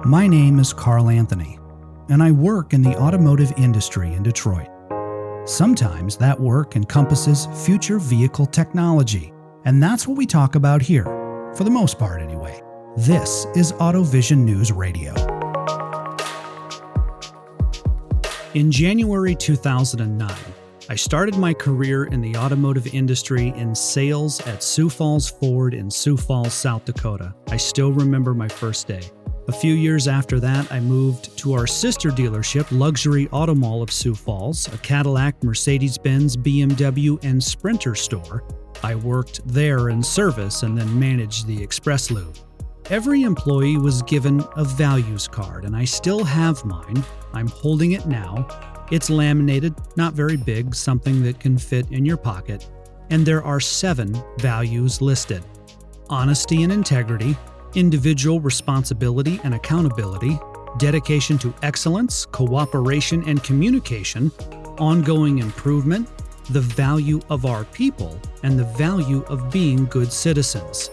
My name is Carl Anthony, and I work in the automotive industry in Detroit. Sometimes that work encompasses future vehicle technology, and that's what we talk about here, for the most part anyway. This is AutoVision News Radio. In January 2009, I started my career in the automotive industry in sales at Sioux Falls Ford in Sioux Falls, South Dakota. I still remember my first day. A few years after that, I moved to our sister dealership, Luxury Auto Mall of Sioux Falls, a Cadillac, Mercedes-Benz, BMW, and Sprinter store. I worked there in service and then managed the Express Lube. Every employee was given a values card, and I still have mine. I'm holding it now. It's laminated, not very big, something that can fit in your pocket. And there are 7 values listed: honesty and integrity, individual responsibility and accountability, dedication to excellence, cooperation and communication, ongoing improvement, the value of our people, and the value of being good citizens.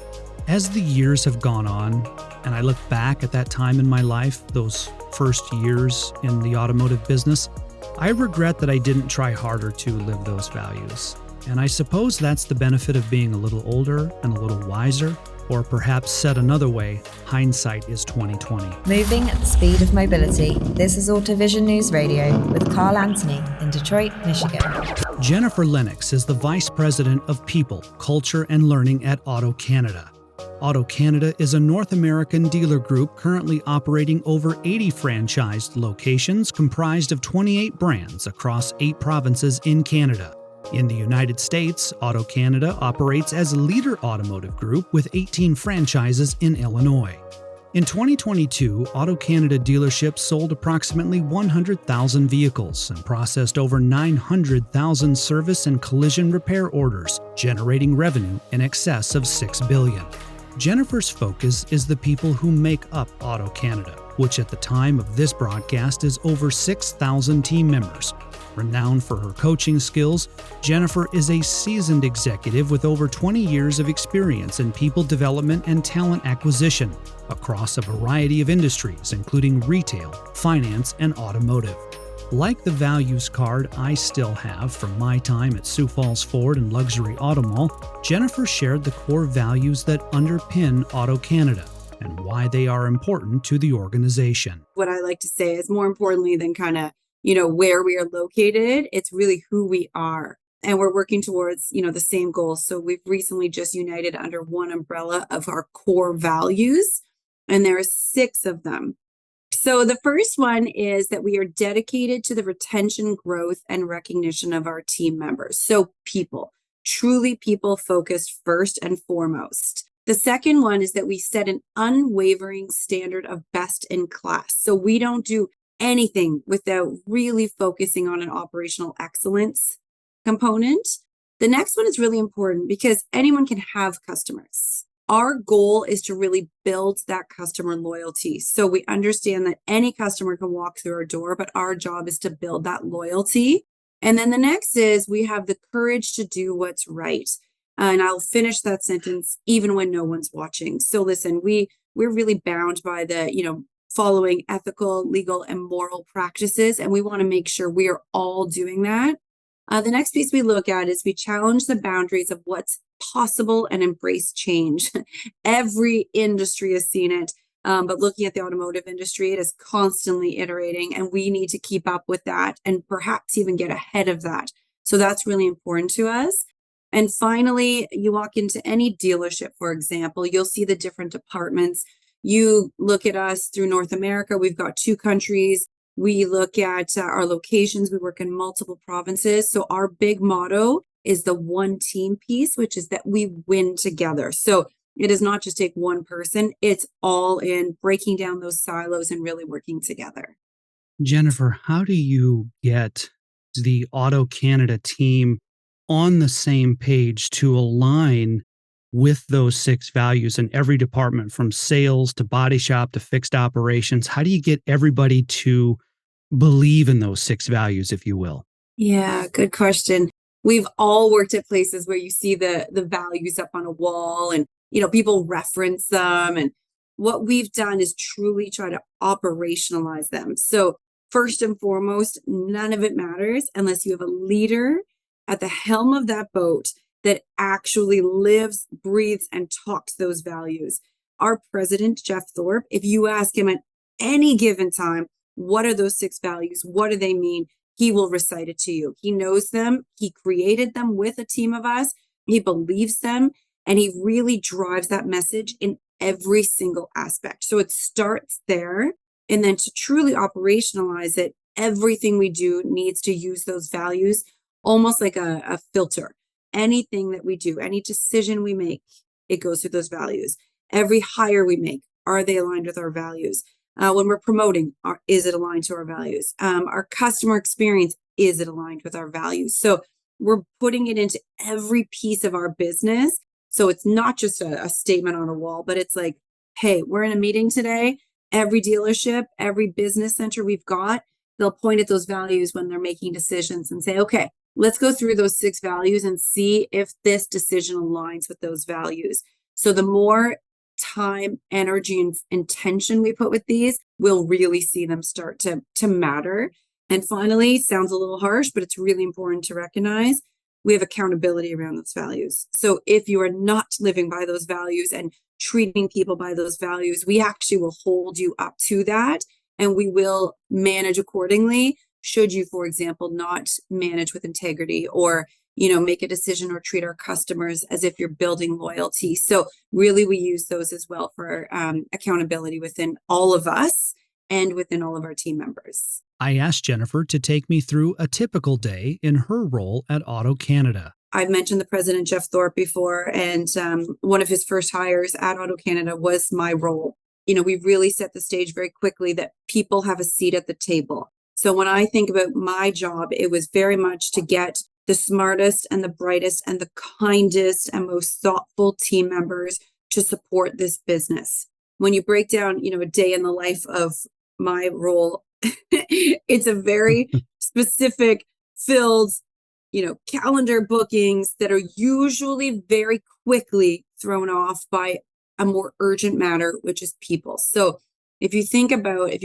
As the years have gone on, and I look back at that time in my life, those first years in the automotive business, I regret that I didn't try harder to live those values. And I suppose that's the benefit of being a little older and a little wiser. Or perhaps said another way, hindsight is 20/20. Moving at the speed of mobility, this is AutoVision News Radio with Carl Anthony in Detroit, Michigan. Jennifer Lennox is the Vice President of People, Culture, and Learning at AutoCanada. AutoCanada is a North American dealer group currently operating over 80 franchised locations comprised of 28 brands across 8 provinces in Canada. In the United States, AutoCanada operates as a leader automotive group with 18 franchises in Illinois. In 2022, AutoCanada dealerships sold approximately 100,000 vehicles and processed over 900,000 service and collision repair orders, generating revenue in excess of $6 billion. Jennifer's focus is the people who make up AutoCanada, which at the time of this broadcast is over 6,000 team members. Renowned for her coaching skills, Jennifer is a seasoned executive with over 20 years of experience in people development and talent acquisition across a variety of industries, including retail, finance, and automotive. Like the values card I still have from my time at Sioux Falls Ford and Luxury Auto Mall, Jennifer shared the core values that underpin AutoCanada and why they are important to the organization. What I like to say is more importantly than where we are located, it's really who we are. And we're working towards, the same goals. So we've recently just united under one umbrella of our core values, and there are 6 of them. So the first one is that we are dedicated to the retention, growth, and recognition of our team members. So people, truly people focused first and foremost. The second one is that we set an unwavering standard of best in class. So we don't do anything without really focusing on an operational excellence component. The next one is really important because anyone can have customers. Our goal is to really build that customer loyalty. So we understand that any customer can walk through our door, but our job is to build that loyalty. And then the next is we have the courage to do what's right. And I'll finish that sentence even when no one's watching. So listen, we're really bound by the, following ethical, legal, and moral practices. And we want to make sure we are all doing that. The next piece we look at is we challenge the boundaries of what's possible and embrace change. Every industry has seen it, but looking at the automotive industry, it is constantly iterating, and we need to keep up with that and perhaps even get ahead of that. So that's really important to us. And finally, you walk into any dealership, for example, you'll see the different departments. You look at us through North America, we've got 2 countries. We look at our locations. We work in multiple provinces. So our big motto is the one team piece, which is that we win together. So it is not just take one person, it's all in breaking down those silos and really working together. Jennifer, how do you get the AutoCanada team on the same page to align with those 6 values in every department, from sales to body shop to fixed operations? How do you get everybody to believe in those 6 values, if you will? Yeah, good question. We've all worked at places where you see the values up on a wall and, people reference them. And what we've done is truly try to operationalize them. So first and foremost, none of it matters unless you have a leader at the helm of that boat that actually lives, breathes, and talks those values. Our president, Jeff Thorpe, if you ask him at any given time, what are those 6 values? What do they mean? He will recite it to you. He knows them. He created them with a team of us. He believes them, and he really drives that message in every single aspect. So it starts there. And then to truly operationalize it, everything we do needs to use those values almost like a filter. Anything that we do, any decision we make, it goes through those values. Every hire we make, are they aligned with our values? When we're promoting, is it aligned to our values? Our customer experience, is it aligned with our values? So we're putting it into every piece of our business. So it's not just a statement on a wall, but it's like, hey, we're in a meeting today. Every dealership, every business center we've got, they'll point at those values when they're making decisions and say, okay, let's go through those 6 values and see if this decision aligns with those values. So the more time, energy, and intention we put with these, we'll really see them start to matter. And finally, sounds a little harsh, but it's really important to recognize we have accountability around those values. So if you are not living by those values and treating people by those values, we actually will hold you up to that, and we will manage accordingly. Should you, for example, not manage with integrity, or make a decision or treat our customers as if you're building loyalty. So really, we use those as well for accountability within all of us and within all of our team members. I asked Jennifer to take me through a typical day in her role at AutoCanada. I've mentioned the president, Jeff Thorpe, before, and one of his first hires at AutoCanada was my role. We really set the stage very quickly that people have a seat at the table. So when I think about my job, it was very much to get the smartest and the brightest and the kindest and most thoughtful team members to support this business. When you break down, a day in the life of my role, it's a very specific, filled, calendar bookings that are usually very quickly thrown off by a more urgent matter, which is people. So if you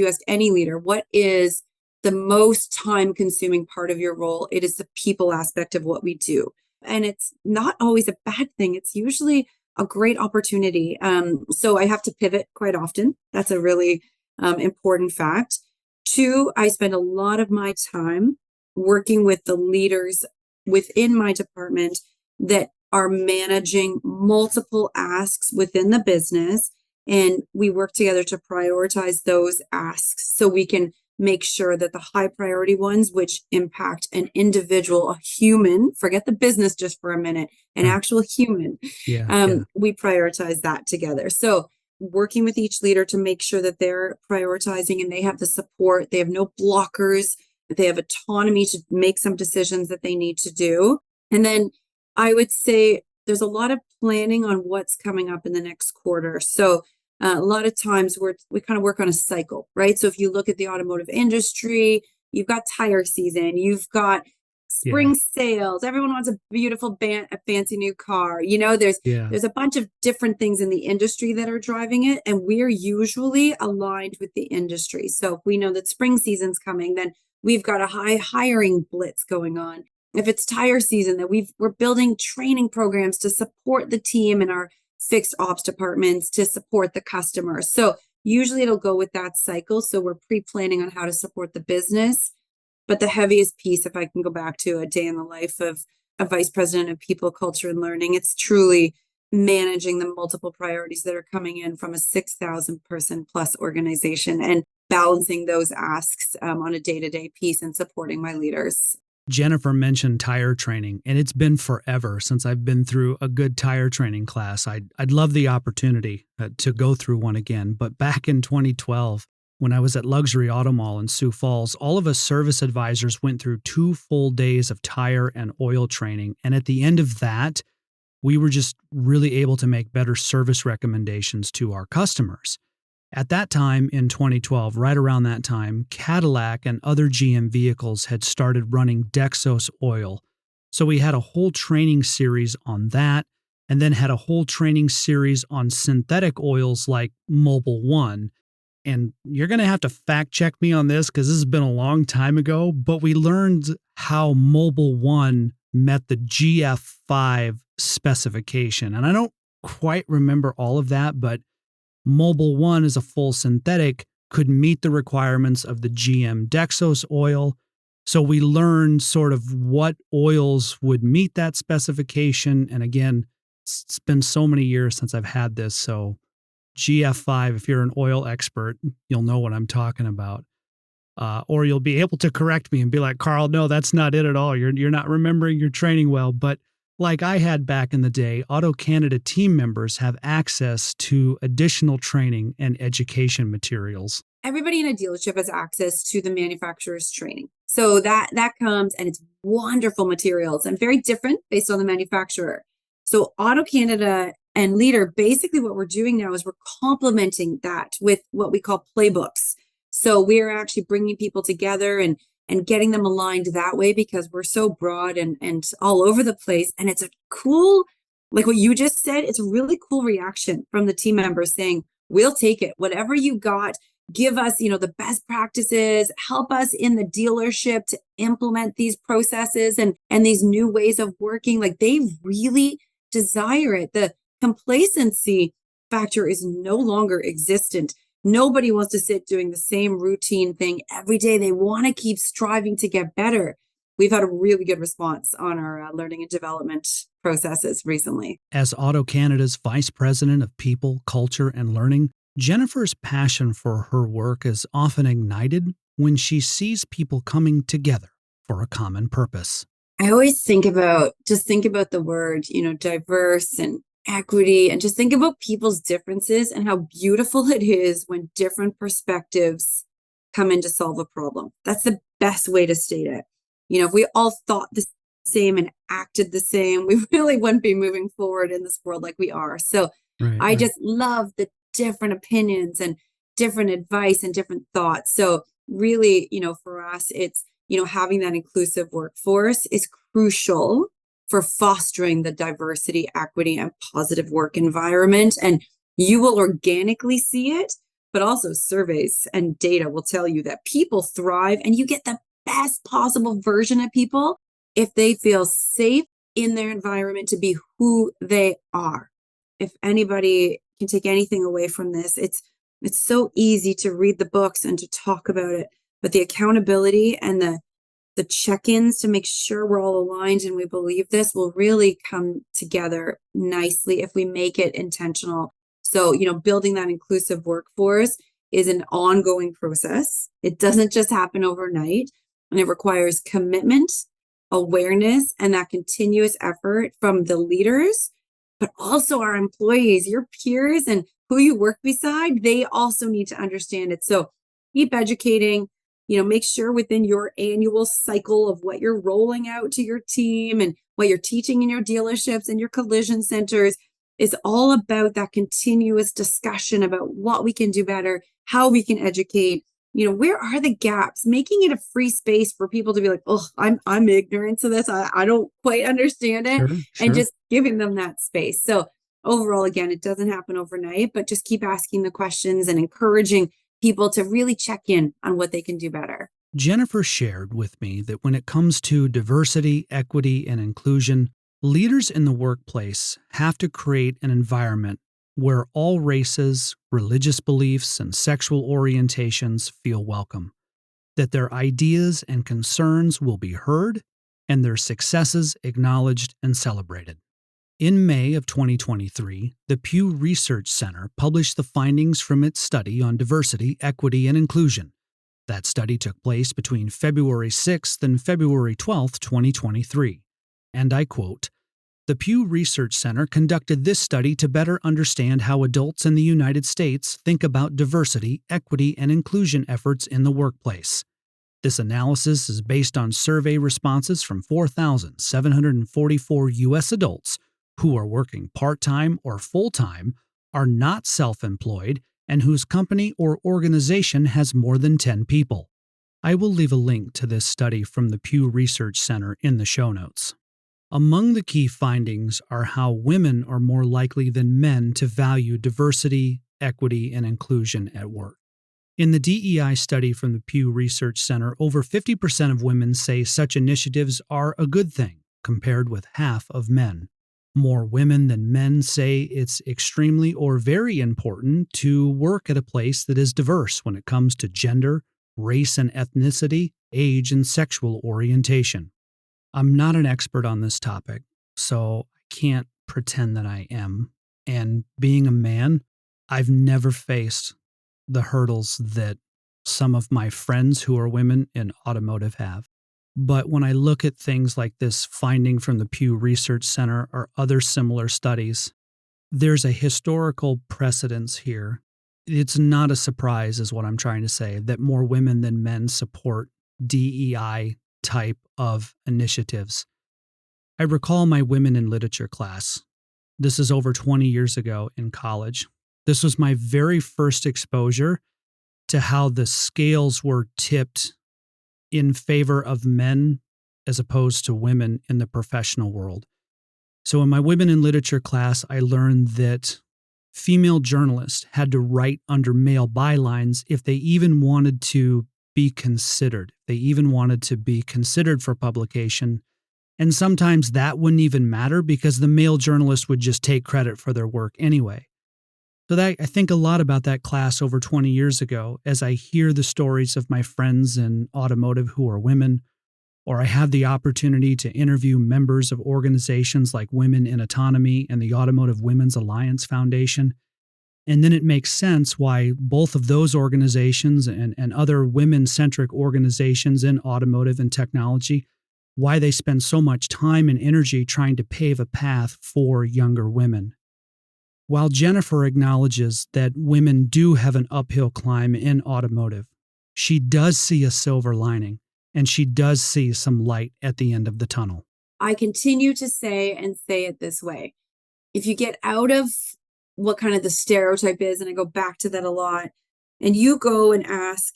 ask any leader, what is the most time consuming part of your role, it is the people aspect of what we do. And it's not always a bad thing. It's usually a great opportunity. So I have to pivot quite often. That's a really important fact. 2, I spend a lot of my time working with the leaders within my department that are managing multiple asks within the business. And we work together to prioritize those asks so we can make sure that the high priority ones, which impact an individual, a human, forget the business just for a minute, an actual human, we prioritize that together. So working with each leader to make sure that they're prioritizing and they have the support, they have no blockers, they have autonomy to make some decisions that they need to do. And then I would say there's a lot of planning on what's coming up in the next quarter. So a lot of times we kind of work on a cycle, right? So if you look at the automotive industry, you've got tire season, you've got spring sales. Everyone wants a beautiful a fancy new car. There's a bunch of different things in the industry that are driving it, and we're usually aligned with the industry. So if we know that spring season's coming, then we've got a high hiring blitz going on. If it's tire season, that we're building training programs to support the team and our fixed ops departments to support the customer. So usually it'll go with that cycle. So we're pre-planning on how to support the business. But the heaviest piece, if I can go back to a day in the life of a vice president of people, culture, and learning, it's truly managing the multiple priorities that are coming in from a 6,000 person plus organization and balancing those asks on a day-to-day piece and supporting my leaders. Jennifer mentioned tire training, and it's been forever since I've been through a good tire training class. I'd love the opportunity to go through one again. But back in 2012, when I was at Luxury Auto Mall in Sioux Falls, all of us service advisors went through 2 full days of tire and oil training. And at the end of that, we were just really able to make better service recommendations to our customers. At that time in 2012, right around that time, Cadillac and other GM vehicles had started running Dexos oil. So we had a whole training series on that. and then had a whole training series on synthetic oils like Mobile One. And you're going to have to fact check me on this because this has been a long time ago, but we learned how Mobile One met the GF5 specification. And I don't quite remember all of that, but Mobile One as a full synthetic could meet the requirements of the GM Dexos oil. So we learned sort of what oils would meet that specification. And again, it's been so many years since I've had this. So GF5, if you're an oil expert, you'll know what I'm talking about. Or you'll be able to correct me and be like, Carl, no, that's not it at all. You're not remembering your training well. But like I had back in the day, AutoCanada team members have access to additional training and education materials. Everybody in a dealership has access to the manufacturer's training. So that comes, and it's wonderful materials and very different based on the manufacturer. So AutoCanada and Leader, basically what we're doing now is we're complementing that with what we call playbooks. So we're actually bringing people together and getting them aligned that way because we're so broad and all over the place. And it's a cool, like what you just said, it's a really cool reaction from the team members saying, we'll take it, whatever you got. Give us, the best practices, help us in the dealership to implement these processes and these new ways of working. Like they really desire it. The complacency factor is no longer existent. Nobody wants to sit doing the same routine thing every day. They want to keep striving to get better. We've had a really good response on our learning and development processes recently. As AutoCanada's Vice President of People, Culture, and Learning, Jennifer's passion for her work is often ignited when she sees people coming together for a common purpose. I always think about the word, diverse and equity, and just think about people's differences and how beautiful it is when different perspectives come in to solve a problem. That's the best way to state it. If we all thought the same and acted the same, we really wouldn't be moving forward in this world like we are. So I just love the different opinions and different advice and different thoughts. So really, for us, it's, having that inclusive workforce is crucial for fostering the diversity, equity, and positive work environment. And you will organically see it, but also surveys and data will tell you that people thrive and you get the best possible version of people if they feel safe in their environment to be who they are. If anybody can take anything away from this, it's so easy to read the books and to talk about it, but the accountability and the check-ins to make sure we're all aligned and we believe this will really come together nicely if we make it intentional. So, building that inclusive workforce is an ongoing process. It doesn't just happen overnight, and it requires commitment, awareness, and that continuous effort from the leaders, but also our employees, your peers, and who you work beside. They also need to understand it. So keep educating, make sure within your annual cycle of what you're rolling out to your team and what you're teaching in your dealerships and your collision centers is all about that continuous discussion about what we can do better, how we can educate, where are the gaps, making it a free space for people to be like, oh, I'm ignorant to this. I don't quite understand it. Sure. And just giving them that space. So overall, again, it doesn't happen overnight, but just keep asking the questions and encouraging people to really check in on what they can do better. Jennifer shared with me that when it comes to diversity, equity, and inclusion, leaders in the workplace have to create an environment where all races, religious beliefs, and sexual orientations feel welcome, that their ideas and concerns will be heard, and their successes acknowledged and celebrated. In May of 2023, the Pew Research Center published the findings from its study on diversity, equity, and inclusion. That study took place between February 6th and February 12th, 2023. And I quote, "The Pew Research Center conducted this study to better understand how adults in the United States think about diversity, equity, and inclusion efforts in the workplace. This analysis is based on survey responses from 4,744 U.S. adults who are working part-time or full-time, are not self-employed, and whose company or organization has more than 10 people." I will leave a link to this study from the Pew Research Center in the show notes. Among the key findings are how women are more likely than men to value diversity, equity, and inclusion at work. In the DEI study from the Pew Research Center, over 50% of women say such initiatives are a good thing, compared with half of men. More women than men say it's extremely or very important to work at a place that is diverse when it comes to gender, race and ethnicity, age, and sexual orientation. I'm not an expert on this topic, so I can't pretend that I am. And being a man, I've never faced the hurdles that some of my friends who are women in automotive have. But when I look at things like this finding from the Pew Research Center or other similar studies, there's a historical precedence here. It's not a surprise, is what I'm trying to say, that more women than men support DEI type of initiatives. I recall my women in literature class. This is over 20 years ago in college. This was my very first exposure to how the scales were tipped in favor of men as opposed to women in the professional world. So in my women in literature class, I learned that female journalists had to write under male bylines if they even wanted to be considered. They even wanted to be considered for publication. And sometimes that wouldn't even matter because the male journalist would just take credit for their work anyway. So I think a lot about that class over 20 years ago as I hear the stories of my friends in automotive who are women, or I have the opportunity to interview members of organizations like Women in Autonomy and the Automotive Women's Alliance Foundation. And then it makes sense why both of those organizations and other women-centric organizations in automotive and technology, why they spend so much time and energy trying to pave a path for younger women. While Jennifer acknowledges that women do have an uphill climb in automotive, she does see a silver lining, and she does see some light at the end of the tunnel. I continue to say it this way. If you get out of what kind of the stereotype is, and I go back to that a lot, and you go and ask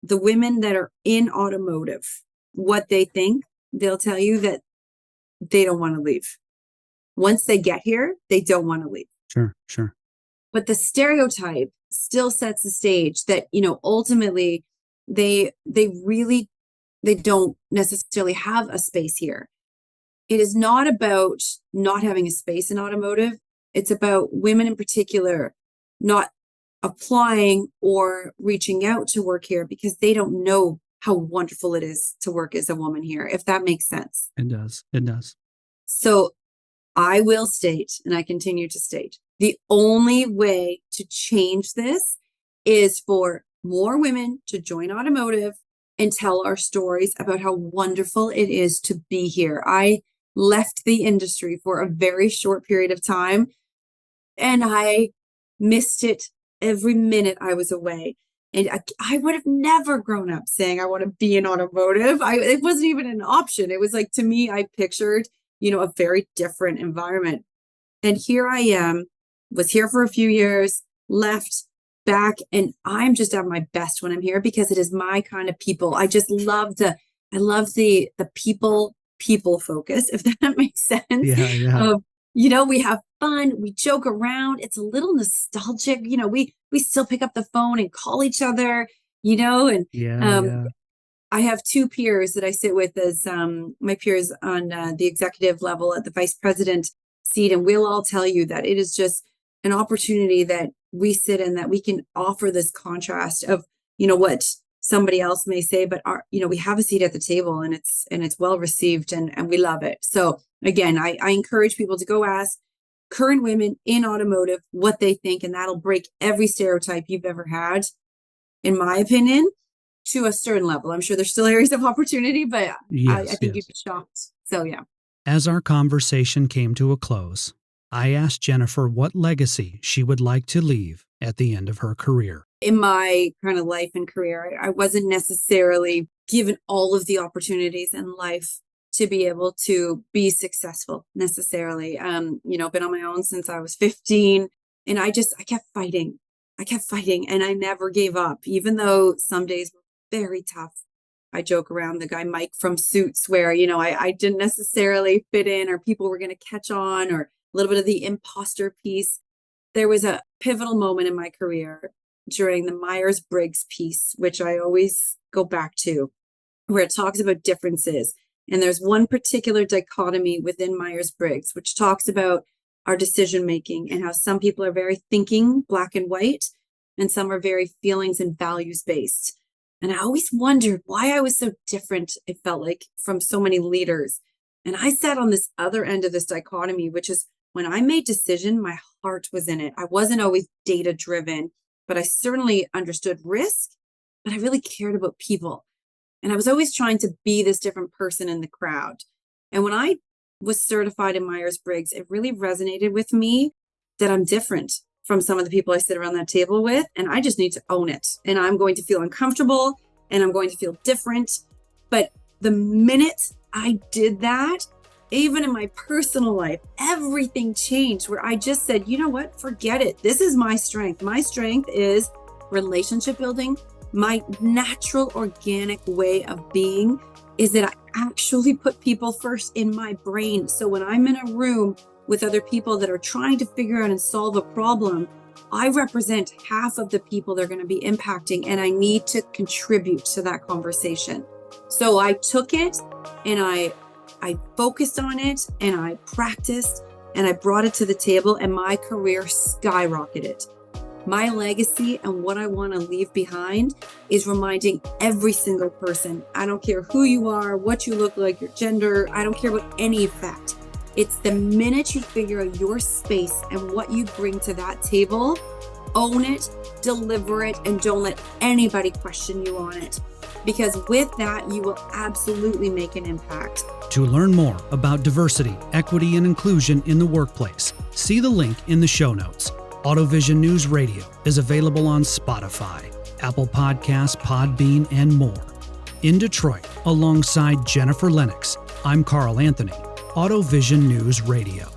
the women that are in automotive what they think, they'll tell you that they don't want to leave. Once they get here, they don't want to leave. Sure. But the stereotype still sets the stage that, ultimately they don't necessarily have a space here. It is not about not having a space in automotive. It's about women in particular not applying or reaching out to work here because they don't know how wonderful it is to work as a woman here, if that makes sense. It does. So I will state, and I continue to state, the only way to change this is for more women to join automotive and tell our stories about how wonderful it is to be here. I left the industry for a very short period of time, and I missed it every minute I was away. And I would have never grown up saying I want to be in automotive. It wasn't even an option. It was like, to me, I pictured, a very different environment. And here I am, was here for a few years, left, back, and I'm just at my best when I'm here because it is my kind of people. I just love the people focus, if that makes sense. Yeah. We have fun, we joke around. It's a little nostalgic. We still pick up the phone and call each other, and I have two peers that I sit with as my peers on the executive level at the vice president seat. And we'll all tell you that it is just an opportunity that we sit in, that we can offer this contrast of, what somebody else may say, but we have a seat at the table, and it's well received, and we love it. So again, I encourage people to go ask current women in automotive what they think, and that'll break every stereotype you've ever had, in my opinion, to a certain level. I'm sure there's still areas of opportunity, but I think you'd be shocked. So yeah. As our conversation came to a close, I asked Jennifer what legacy she would like to leave at the end of her career. In my kind of life and career, I wasn't necessarily given all of the opportunities in life to be able to be successful necessarily. Been on my own since I was 15, and I kept fighting, and I never gave up, even though some days were very tough. I joke around the guy Mike from Suits where, I didn't necessarily fit in or people were going to catch on, or a little bit of the imposter piece. There was a pivotal moment in my career during the Myers-Briggs piece, which I always go back to, where it talks about differences. And there's one particular dichotomy within Myers-Briggs, which talks about our decision-making and how some people are very thinking black and white, and some are very feelings and values-based. And I always wondered why I was so different, it felt like, from so many leaders. And I sat on this other end of this dichotomy, which is when I made decision, my heart was in it. I wasn't always data-driven, but I certainly understood risk, but I really cared about people. And I was always trying to be this different person in the crowd. And when I was certified in Myers-Briggs, it really resonated with me that I'm different from some of the people I sit around that table with, and I just need to own it. And I'm going to feel uncomfortable and I'm going to feel different. But the minute I did that, even in my personal life, everything changed, where I just said, you know what, forget it. This is my strength. My strength is relationship building. My natural organic way of being is that I actually put people first in my brain. So when I'm in a room with other people that are trying to figure out and solve a problem, I represent half of the people they're going to be impacting, and I need to contribute to that conversation. So I took it and I focused on it and I practiced and I brought it to the table, and my career skyrocketed. My legacy and what I want to leave behind is reminding every single person, I don't care who you are, what you look like, your gender, I don't care about any of that. It's the minute you figure out your space and what you bring to that table, own it, deliver it, and don't let anybody question you on it. Because with that, you will absolutely make an impact. To learn more about diversity, equity, and inclusion in the workplace, see the link in the show notes. AutoVision News Radio is available on Spotify, Apple Podcasts, Podbean, and more. In Detroit, alongside Jennifer Lennox, I'm Carl Anthony, AutoVision News Radio.